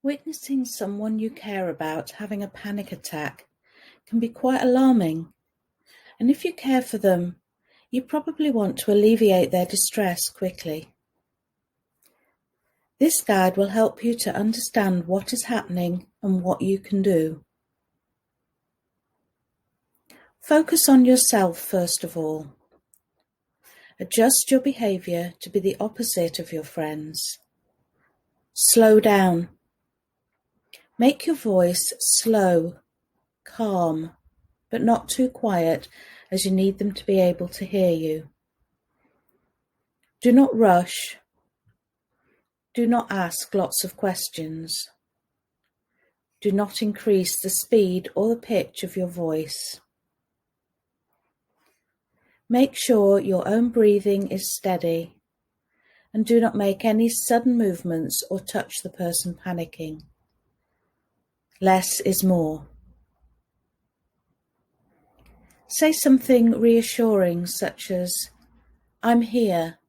Witnessing someone you care about having a panic attack can be quite alarming, and if you care for them, you probably want to alleviate their distress quickly. This guide will help you to understand what is happening and what you can do. Focus on yourself first of all. Adjust your behaviour to be the opposite of your friends. Slow down. Make your voice slow, calm, but not too quiet, as you need them to be able to hear you. Do not rush. Do not ask lots of questions. Do not increase the speed or the pitch of your voice. Make sure your own breathing is steady, and do not make any sudden movements or touch the person panicking. Less is more. Say something reassuring such as, "I'm here.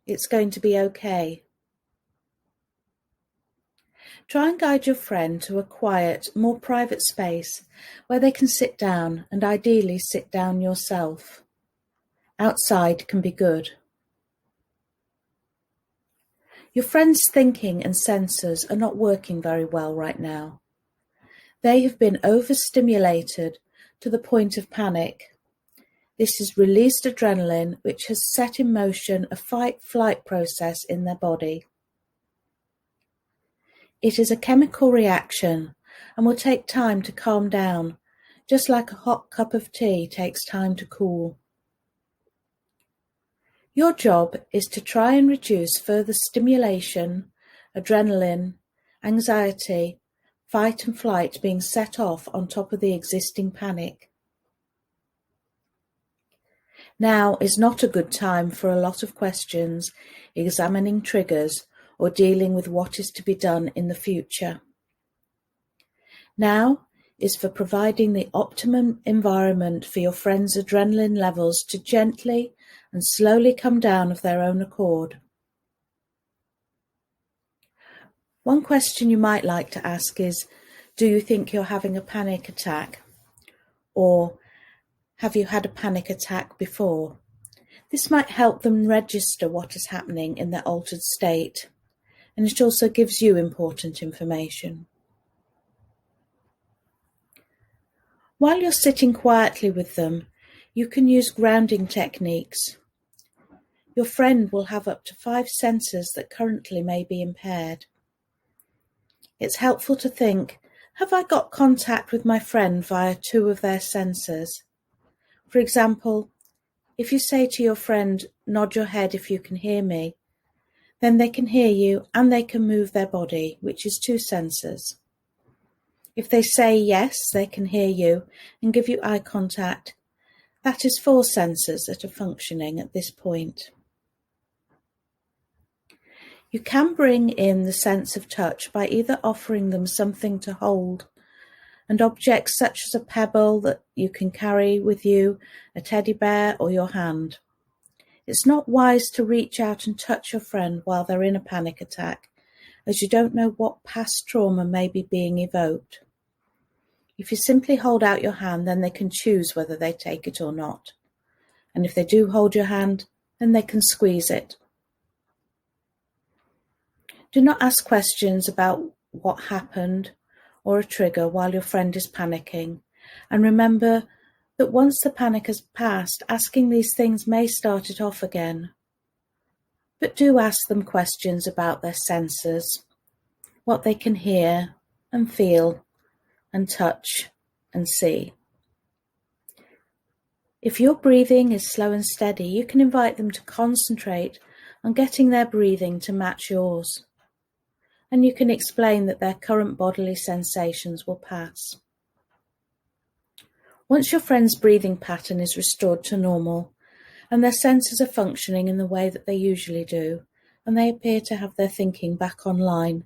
It's going to be okay." Try and guide your friend to a quiet, more private space where they can sit down, and ideally sit down yourself. Outside can be good. Your friend's thinking and senses are not working very well right now. They have been overstimulated to the point of panic. This has released adrenaline, which has set in motion a fight-flight process in their body. It is a chemical reaction and will take time to calm down, just like a hot cup of tea takes time to cool. Your job is to try and reduce further stimulation, adrenaline, anxiety, fight and flight being set off on top of the existing panic. Now is not a good time for a lot of questions, examining triggers, or dealing with what is to be done in the future. Now is for providing the optimum environment for your friends' adrenaline levels to gently and slowly come down of their own accord. One question you might like to ask is, do you think you're having a panic attack? Or, have you had a panic attack before? This might help them register what is happening in their altered state, and it also gives you important information. While you're sitting quietly with them, you can use grounding techniques. Your friend will have up to 5 senses that currently may be impaired. It's helpful to think, have I got contact with my friend via 2 of their senses? For example, if you say to your friend, "Nod your head if you can hear me," then they can hear you and they can move their body, which is 2 senses. If they say yes, they can hear you and give you eye contact, that is 4 senses that are functioning at this point. You can bring in the sense of touch by either offering them something to hold, and objects such as a pebble that you can carry with you, a teddy bear, or your hand. It's not wise to reach out and touch your friend while they're in a panic attack, as you don't know what past trauma may be being evoked. If you simply hold out your hand, then they can choose whether they take it or not. And if they do hold your hand, then they can squeeze it. Do not ask questions about what happened or a trigger while your friend is panicking. And remember that once the panic has passed, asking these things may start it off again. But do ask them questions about their senses, what they can hear and feel and touch and see. If your breathing is slow and steady, you can invite them to concentrate on getting their breathing to match yours. And you can explain that their current bodily sensations will pass. Once your friend's breathing pattern is restored to normal, and their senses are functioning in the way that they usually do, and they appear to have their thinking back online,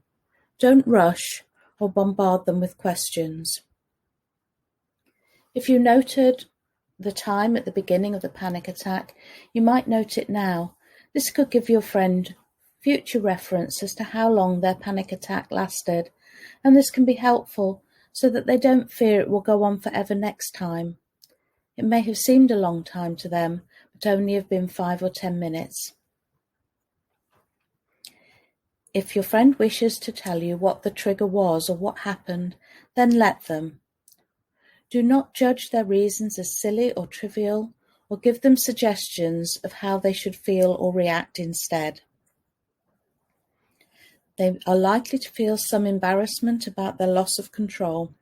don't rush or bombard them with questions. If you noted the time at the beginning of the panic attack, you might note it now. This could give your friend future reference as to how long their panic attack lasted and this can be helpful so that they don't fear it will go on forever next time. It may have seemed a long time to them, but only have been 5 or 10 minutes. If your friend wishes to tell you what the trigger was or what happened, then let them. Do not judge their reasons as silly or trivial, or give them suggestions of how they should feel or react instead. They are likely to feel some embarrassment about their loss of control.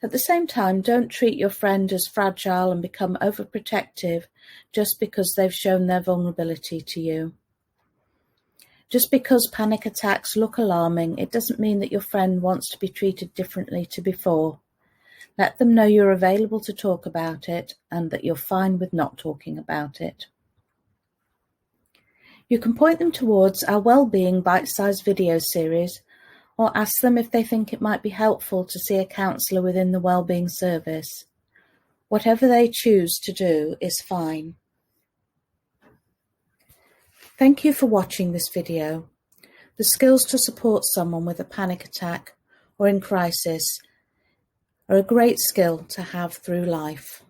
At the same time, don't treat your friend as fragile and become overprotective just because they've shown their vulnerability to you. Just because panic attacks look alarming, it doesn't mean that your friend wants to be treated differently to before. Let them know you're available to talk about it and that you're fine with not talking about it. You can point them towards our Wellbeing bite-sized video series, or ask them if they think it might be helpful to see a counsellor within the Wellbeing service. Whatever they choose to do is fine. Thank you for watching this video. The skills to support someone with a panic attack or in crisis are a great skill to have through life.